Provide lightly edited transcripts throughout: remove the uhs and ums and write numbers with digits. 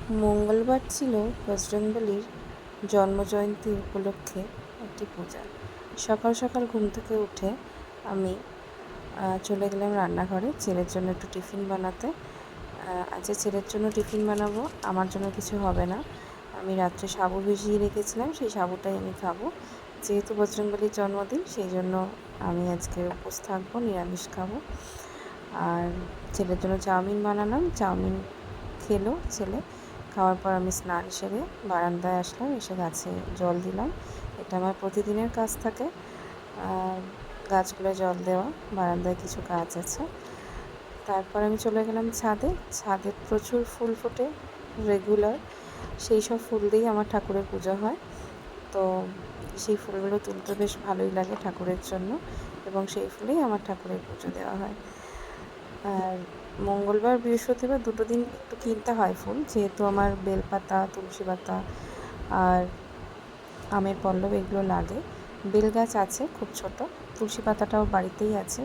মঙ্গলবার ছিল বজরংবলীর জন্মজয়ন্তী উপলক্ষে একটি পূজা। সকাল সকাল ঘুম থেকে উঠে আমি চলে গেলাম রান্নাঘরে ছেলের জন্য একটু টিফিন বানাতে। আজকে ছেলের জন্য টিফিন বানাবো, আমার জন্য কিছু হবে না। আমি রাত্রে সাবু ভিজিয়ে রেখেছিলাম, সেই সাবুটাই আমি খাবো। যেহেতু বজরংবলীর জন্মদিন, সেই জন্য আমি আজকে উপোস থাকবো, নিরামিষ খাবো। আর ছেলের জন্য চাউমিন বানালাম, চাউমিন খেলো ছেলে। খাওয়ার পর আমি স্নান সেরে বারান্দায় আসলাম, এসে গাছে জল দিলাম। এটা আমার প্রতিদিনের কাজ থাকে, গাছগুলোয় জল দেওয়া। বারান্দায় কিছু গাছ আছে। তারপর আমি চলে গেলাম ছাদে। ছাদে প্রচুর ফুল ফোটে রেগুলার, সেই সব ফুল দিয়েই আমার ঠাকুরের পুজো হয়। তো সেই ফুলগুলো তুলতে বেশ ভালোই লাগে ঠাকুরের জন্য, এবং সেই ফুলেই আমার ঠাকুরের পুজো দেওয়া হয়। আর মঙ্গলবার বৃহস্পতিবার দুটো দিন একটু কিনতে হয় ফুল, যেহেতু আমার বেলপাতা, তুলসী পাতা আর আমের পল্লব এগুলো লাগে। বেল গাছ আছে খুব ছোট, তুলসী পাতাটাও বাড়িতেই আছে,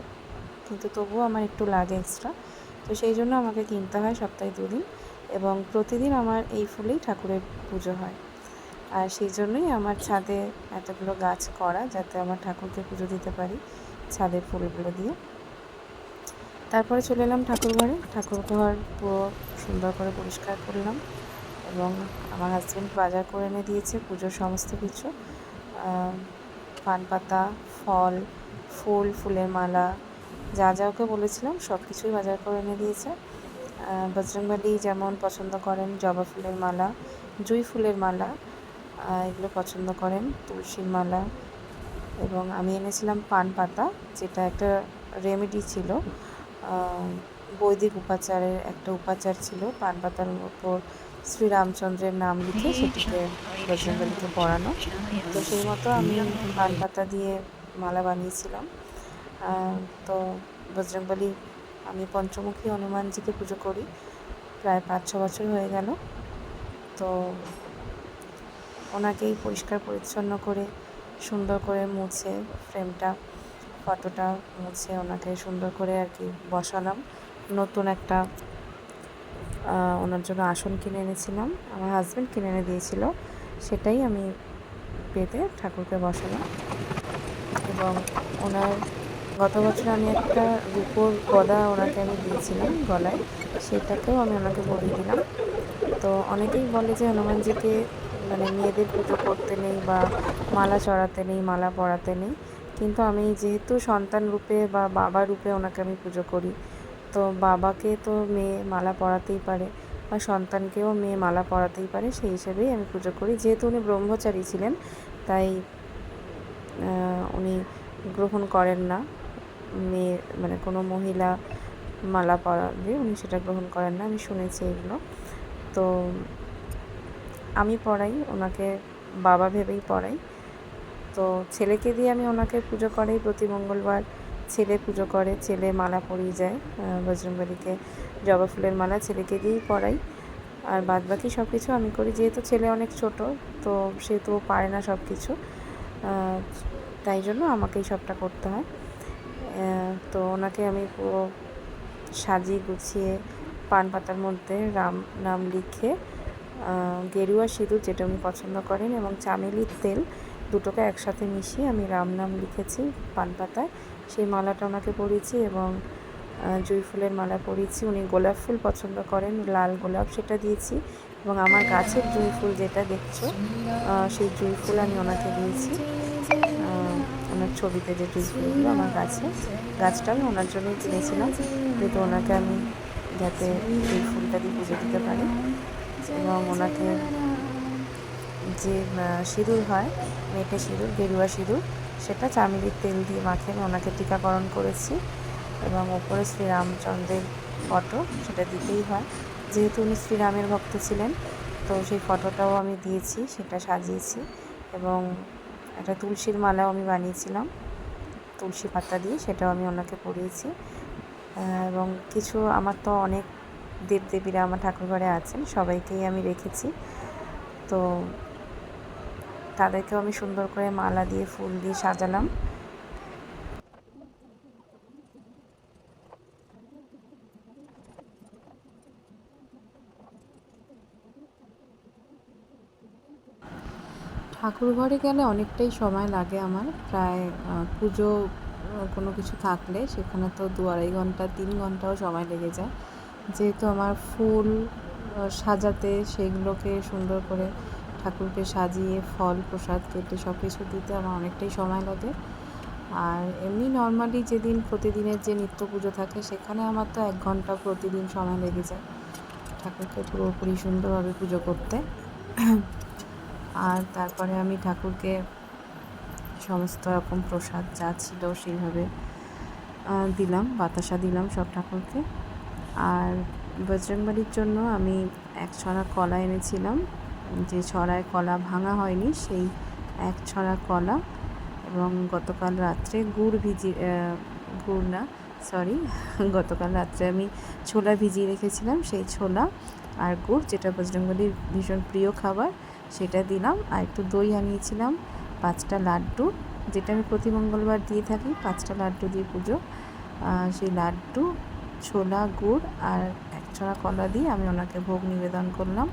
কিন্তু তবুও আমার একটু লাগে এক্সট্রা। তো সেই জন্য আমাকে কিনতে হয় সপ্তাহে দুদিন, এবং প্রতিদিন আমার এই ফুলেই ঠাকুরের পুজো হয়। আর সেই জন্যই আমার ছাদে এতগুলো গাছ করা, যাতে আমার ঠাকুরকে পুজো দিতে পারি ছাদের ফুলগুলো দিয়ে। তারপরে চলে এলাম ঠাকুরঘরে। ঠাকুরঘর পুরো সুন্দর করে পরিষ্কার করলাম, এবং আমার হাজব্যান্ড বাজার করে এনে দিয়েছে পুজোর সমস্ত কিছু। পান পাতা, ফল, ফুল, ফুলের মালা, যা যা ওকে বলেছিলাম সব কিছুই বাজার করে এনে দিয়েছে। বজরংবলী যেমন পছন্দ করেন জবা ফুলের মালা, জুঁই ফুলের মালা, এগুলো পছন্দ করেন, তুলসীর মালা, এবং আমি এনেছিলাম পান পাতা, যেটা একটা রেমেডি ছিল। বৈদিক উপাচারের একটা উপাচার ছিল, পান পাতার উপর শ্রীরামচন্দ্রের নাম লিখে সেটিকে বজরংবলীকে পরানো। তো সেই মতো আমি পান পাতা দিয়ে মালা বানিয়েছিলাম। তো বজরংবলী, আমি পঞ্চমুখী হনুমানজিকে পুজো করি প্রায় 5-6 বছর হয়ে গেল। তো ওনাকেই পরিষ্কার পরিচ্ছন্ন করে সুন্দর করে মুছে, ফ্রেমটা, ফটোটা মুছে ওনাকে সুন্দর করে আর কি বসালাম। নতুন একটা ওনার জন্য আসন কিনে এনেছিলাম, আমার হাজব্যান্ড কিনে এনে দিয়েছিল, সেটাই আমি পেতে ঠাকুরকে বসালাম। এবং ওনার গত বছর আমি একটা রূপোর গদা ওনাকে আমি দিয়েছিলাম গলায়, সেটাকেও আমি ওনাকে পরিয়ে দিলাম। তো অনেকেই বলে যে হনুমানজিকে মানে মেয়েদের পুজো করতে নেই, বা মালা চড়াতে নেই, মালা পরাতে নেই, কিন্তু আমি যেহেতু সন্তান রূপে বা বাবা রূপে ওনাকে আমি পুজো করি, তো বাবাকে তো মেয়ে মালা পরাতেই পারে, বা সন্তানকেও মেয়ে মালা পরাতেই পারে, সেই হিসেবেই আমি পুজো করি। যেহেতু উনি ব্রহ্মচারী ছিলেন, তাই উনি গ্রহণ করেন না মেয়ে, মানে কোনো মহিলা মালা পরালে উনি সেটা গ্রহণ করেন না, আমি শুনেছি এগুলো। তো আমি পড়াই ওনাকে, বাবা ভেবেই পড়াই। তো ছেলেকে দিয়ে আমি ওনাকে পুজো করাই প্রতি মঙ্গলবার। ছেলে পুজো করে, ছেলে মালা পরিয়ে যায় বজরংবলীকে, জবা ফুলের মালা ছেলেকে দিয়েই পরাই। আর বাদবাকি সব কিছু আমি করি, যেহেতু ছেলে অনেক ছোট, তো সেহেতু ও পারে না সব কিছু, তাই জন্য আমাকেই সবটা করতে হয়। তো ওনাকে আমি পুরো সাজিয়ে গুছিয়ে পান পাতার মধ্যে রাম নাম লিখে, গেরুয়া সিঁদুর যেটা উনি পছন্দ করেন, এবং চামেলির তেল, দুটোকে একসাথে মিশিয়ে আমি রাম নাম লিখেছি পান পাতায়, সেই মালাটা ওনাকে পরিয়েছি। এবং জুঁই ফুলের মালা পরিয়েছি। উনি গোলাপ ফুল পছন্দ করেন, লাল গোলাপ, সেটা দিয়েছি। এবং আমার গাছের জুঁই ফুল যেটা দেখছো, সেই জুঁই ফুল আমি ওনাকে দিয়েছি। ওনার ছবিতে যে জুঁই ফুলগুলো আমার গাছে, গাছটা আমি ওনার জন্যই কিনেছিলাম, যেহেতু ওনাকে আমি যাতে জুঁই ফুলটা দিয়ে পুজো দিতে পারি। এবং ওনাকে যে সিঁদুর হয়, মেটে সিঁদুর, গেরুয়া সিঁদুর, সেটা চামেলির তেল দিয়ে মাখিয়ে আমি ওনাকে টিকাকরণ করেছি। এবং ওপরে শ্রীরামচন্দ্রের ফটো, সেটা দিতেই হয়, যেহেতু উনি শ্রীরামের ভক্ত ছিলেন, তো সেই ফটোটাও আমি দিয়েছি, সেটা সাজিয়েছি। এবং একটা তুলসীর মালাও আমি বানিয়েছিলাম তুলসী পাতা দিয়ে, সেটাও আমি ওনাকে পরিয়েছি। এবং কিছু, আমার তো অনেক দেবদেবীরা আমার ঠাকুরঘরে আছেন, সবাইকেই আমি রেখেছি, তো তাদেরকেও আমি সুন্দর করে মালা দিয়ে ফুল দিয়ে সাজালাম। ঠাকুর ঘরে গেলে অনেকটাই সময় লাগে আমার, প্রায় পুজো কোনো কিছু থাকলে সেখানে তো 2-2.5 ঘন্টা 3 ঘন্টাও সময় লেগে যায়, যেহেতু আমার ফুল সাজাতে, সেগুলোকে সুন্দর করে ঠাকুরকে সাজিয়ে ফল প্রসাদ কেটে সব কিছু দিতে আমার অনেকটাই সময় লাগে। আর এমনি নর্মালি যেদিন প্রতিদিনের যে নিত্য পুজো থাকে সেখানে আমার তো 1 ঘন্টা প্রতিদিন সময় লেগে যায় ঠাকুরকে পুরোপুরি সুন্দরভাবে পুজো করতে। আর তারপরে আমি ঠাকুরকে সমস্ত রকম প্রসাদ যা ছিল সেইভাবে দিলাম, বাতাসা দিলাম সব ঠাকুরকে। আর বজরংবলির জন্য আমি 1 ছড়া কলা এনেছিলাম, যে ছড়ায় কলা ভাঙা হয়নি সেই 1 ছড়া কলা, এবং গতকাল রাত্রে গতকাল রাত্রে আমি ছোলা ভিজিয়ে রেখেছিলাম, সেই ছোলা আর গুড়, যেটা বজরংবলির ভীষণ প্রিয় খাবার, সেটা দিলাম। আর একটু দই আনিয়েছিলাম, 5টা লাড্ডু, যেটা আমি প্রতি মঙ্গলবার দিয়ে থাকি, 5টা লাড্ডু দিয়ে পুজো। সেই লাড্ডু, ছোলা, গুড় আর 1 ছড়া কলা দিয়ে আমি ওনাকে ভোগ নিবেদন করলাম,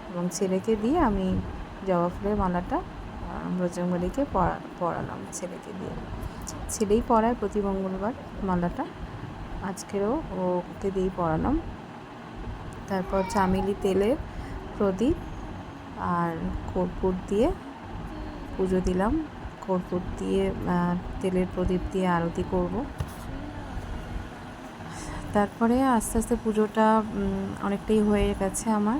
এবং ছেলেকে দিয়ে আমি জবা ফুলের মালাটা বজরংবলীকে পরালাম। ছেলেকে দিয়ে, ছেলেই পরায় প্রতি মঙ্গলবার মালাটা, আজকেরও ওকে দিয়েই পরালাম। তারপর চামেলি তেলের প্রদীপ আর কর্পূর দিয়ে পুজো দিলাম, কর্পূর দিয়ে তেলের প্রদীপ দিয়ে আরতি করব। তারপরে আস্তে আস্তে পুজোটা অনেকটাই হয়ে গেছে, আমার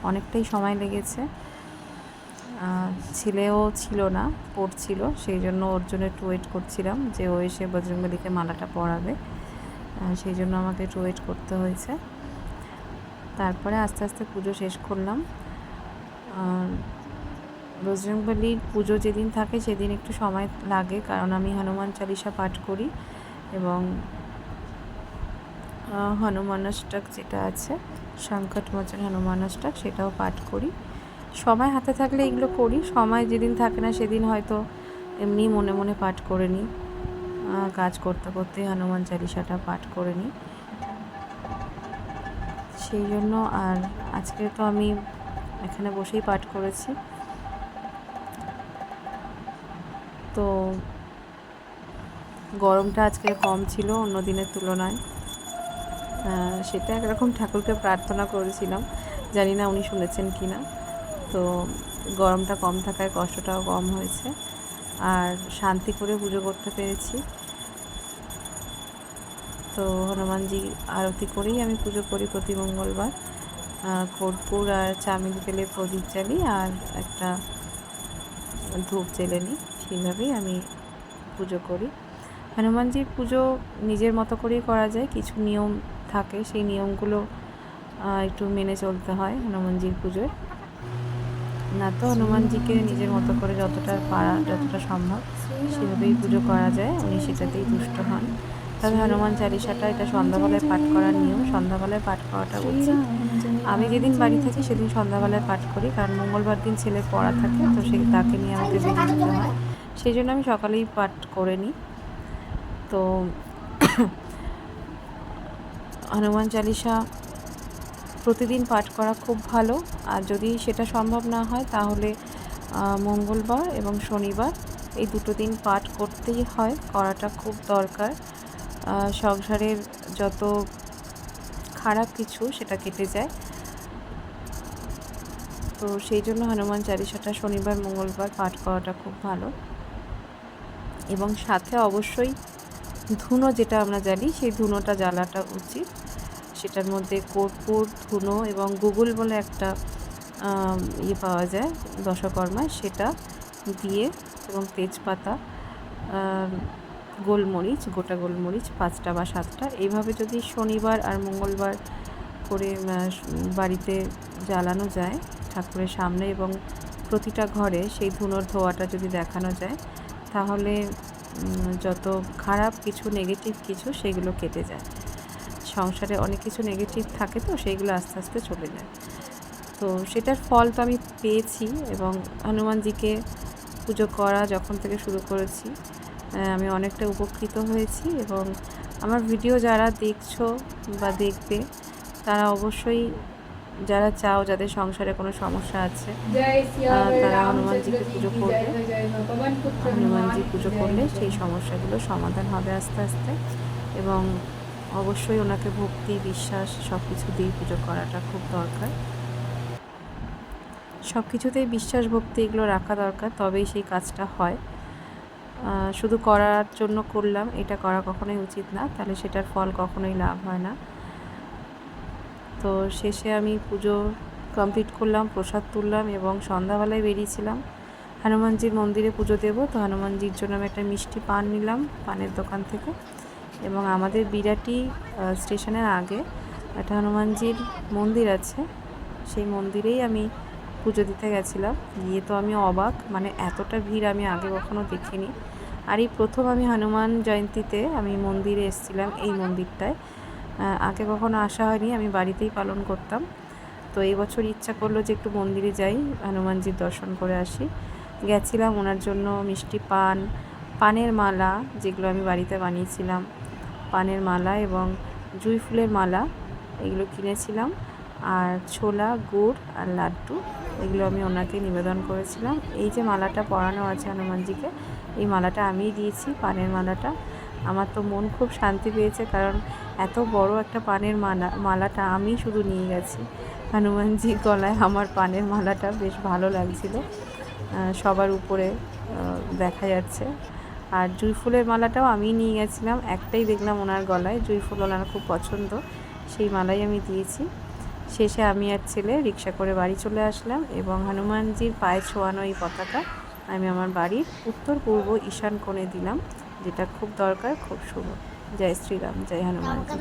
অনেকটাই সময় লেগেছে। ছেলেও ছিল না, পড়ছিল, সেই জন্য ওর জন্য একটু ওয়েট করছিলাম যে ও এসে বজরংবলীকে মালাটা পরাবে, সেই জন্য আমাকে একটু ওয়েট করতে হয়েছে। তারপরে আস্তে আস্তে পুজো শেষ করলাম। বজরংবলীর পুজো যেদিন থাকে সেদিন একটু সময় লাগে, কারণ আমি হনুমান চালিসা পাঠ করি, এবং হনুমানাষ্টক যেটা আছে, সংকটমোচন হনুমানাষ্টক, সেটাও পাঠ করি। সময় হাতে থাকলে এগুলো করি, সময় যেদিন থাকে না সেদিন হয়তো এমনি মনে মনে পাঠ করে নিই, কাজ করতে করতে হনুমান চালিসাটা পাঠ করে নিই, সেই জন্য। আর আজকে তো আমি এখানে বসেই পাঠ করেছি, তো গরমটা আজকে কম ছিল অন্য দিনের তুলনায়, সেটা একরকম ঠাকুরকে প্রার্থনা করেছিলাম, জানি না উনি শুনেছেন কি না। তো গরমটা কম থাকায় কষ্টটাও কম হয়েছে, আর শান্তি করে পুজো করতে পেরেছি। তো হনুমানজি আরতি করেই আমি পুজো করি প্রতি মঙ্গলবার, কর্পূর আর চামেলি তেলের প্রদীপ জ্বালি, আর একটা ধূপ জ্বেলে নিই, সেইভাবেই আমি পুজো করি। হনুমানজির পুজো নিজের মতো করেই করা যায়, কিছু নিয়ম থাকে, সেই নিয়মগুলো একটু মেনে চলতে হয় হনুমানজির পুজোয়, না তো হনুমানজিকে নিজের মতো করে যতটা পারা, যতটা সম্ভব সেভাবেই পুজো করা যায়, উনি সেটাতেই তুষ্ট হন। তবে হনুমান চালিসাটা এটা সন্ধ্যাবেলায় পাঠ করার নিয়ম, সন্ধ্যাবেলায় পাঠ করাটা উচিত। আমি যেদিন বাড়ি থাকি সেদিন সন্ধ্যাবেলায় পাঠ করি, কারণ মঙ্গলবার দিন ছেলে পড়া থাকে, তো তাকে নিয়ে আমাকে বেরিয়ে যেতে হয়, সেই জন্য আমি সকালেই পাঠ করে নিই। তো হনুমান চালিসা প্রতিদিন পাঠ করা খুব ভালো, আর যদি সেটা সম্ভব না হয় তাহলে মঙ্গলবার এবং শনিবার এই 2 দিন পাঠ করতেই হয়, করাটা খুব দরকার। সংসারের যত খারাপ কিছু সেটা কেটে যায়, তো সেই জন্য হনুমান চালিসাটা শনিবার মঙ্গলবার পাঠ করাটা খুব ভালো। এবং সাথে অবশ্যই ধুনো, যেটা আমরা জ্বালি, সেই ধুনোটা জ্বালাটা উচিত। সেটার মধ্যে কর্পূর, ধুনো এবং গুগুল বলে একটা পাওয়া যায় দশকর্মায়, সেটা দিয়ে, এবং তেজপাতা, গোলমরিচ, গোটা গোলমরিচ 5টা বা 7টা, এইভাবে যদি শনিবার আর মঙ্গলবার করে বাড়িতে জ্বালানো যায় ঠাকুরের সামনে, এবং প্রতিটা ঘরে সেই ধুনোর ধোঁয়াটা যদি দেখানো যায়, তাহলে যত খারাপ কিছু, নেগেটিভ কিছু, সেগুলো কেটে যায়। সংসারে অনেক কিছু নেগেটিভ থাকে, তো সেইগুলো আস্তে আস্তে চলে যায়। তো সেটার ফল তো আমি পেয়েছি, এবং হনুমানজিকে পুজো করা যখন থেকে শুরু করেছি আমি অনেকটা উপকৃত হয়েছি, এবং আমার ভিডিও যারা দেখছো বা দেখবে তারা অবশ্যই যারা চাও যাদের সংসারে কোনো সমস্যা আছে তারা হনুমানজিকে পুজো করবে। হনুমানজি পুজো করলে সেই সমস্যাগুলো সমাধান হবে আস্তে আস্তে, এবং অবশ্যই ওনাকে ভক্তি বিশ্বাস সব কিছু দিয়ে পুজো করাটা খুব দরকার। সব কিছুতেই বিশ্বাস ভক্তি এগুলো রাখা দরকার, তবেই সেই কাজটা হয়। শুধু করার জন্য করলাম, এটা করা কখনোই উচিত না, তাহলে সেটার ফল কখনোই লাভ হয় না। তো শেষে আমি পুজো কমপ্লিট করলাম, প্রসাদ তুললাম এবং সন্ধ্যাবেলায় বেরিয়েছিলাম হনুমানজির মন্দিরে পুজো দেব। তো হনুমানজির জন্য আমি একটা মিষ্টি পান নিলাম পানের দোকান থেকে, এবং আমাদের বিরাটি স্টেশনের আগে একটা হনুমানজির মন্দির আছে, সেই মন্দিরেই আমি পুজো দিতে গেছিলাম। গিয়ে তো আমি অবাক, মানে এতটা ভিড় আমি আগে কখনো দেখিনি। আর এই প্রথম আমি হনুমান জয়ন্তীতে আমি মন্দিরে এসেছিলাম, এই মন্দিরটায় আগে কখনো আসা হয়নি, আমি বাড়িতেই পালন করতাম। তো এই বছর ইচ্ছা করলো যে একটু মন্দিরে যাই, হনুমানজির দর্শন করে আসি। গেছিলাম, ওনার জন্য মিষ্টি পান, পানের মালা যেগুলো আমি বাড়িতে বানিয়েছিলাম, পানের মালা এবং জুঁই ফুলের মালা এগুলো কিনেছিলাম, আর ছোলা, গুড় আর লাড্ডু এগুলো আমি ওনাকে নিবেদন করেছিলাম। এই যে মালাটা পরানো আছে হনুমানজিকে, এই মালাটা আমিই দিয়েছি, পানের মালাটা। আমার তো মন খুব শান্তি পেয়েছে, কারণ এত বড় একটা পানের মালাটা আমি শুধু নিয়ে গেছি। হনুমানজির গলায় আমার পানের মালাটা বেশ ভালো লাগছিল, সবার উপরে দেখা যাচ্ছে। আর জুঁই ফুলের মালাটাও আমি নিয়ে গেছিলাম, একটাই দেখলাম ওনার গলায়, জুঁই ফুল ওনার খুব পছন্দ, সেই মালাই আমি দিয়েছি। শেষে আমি আর ছেলে রিক্সা করে বাড়ি চলে আসলাম, এবং হনুমানজির পায়ে ছোঁয়ানো এই পতাকা আমি আমার বাড়ির উত্তর পূর্ব ঈশান কোণে দিলাম, যেটা খুব দরকার, খুব শুভ। জয় শ্রীরাম, জয় হনুমানজি।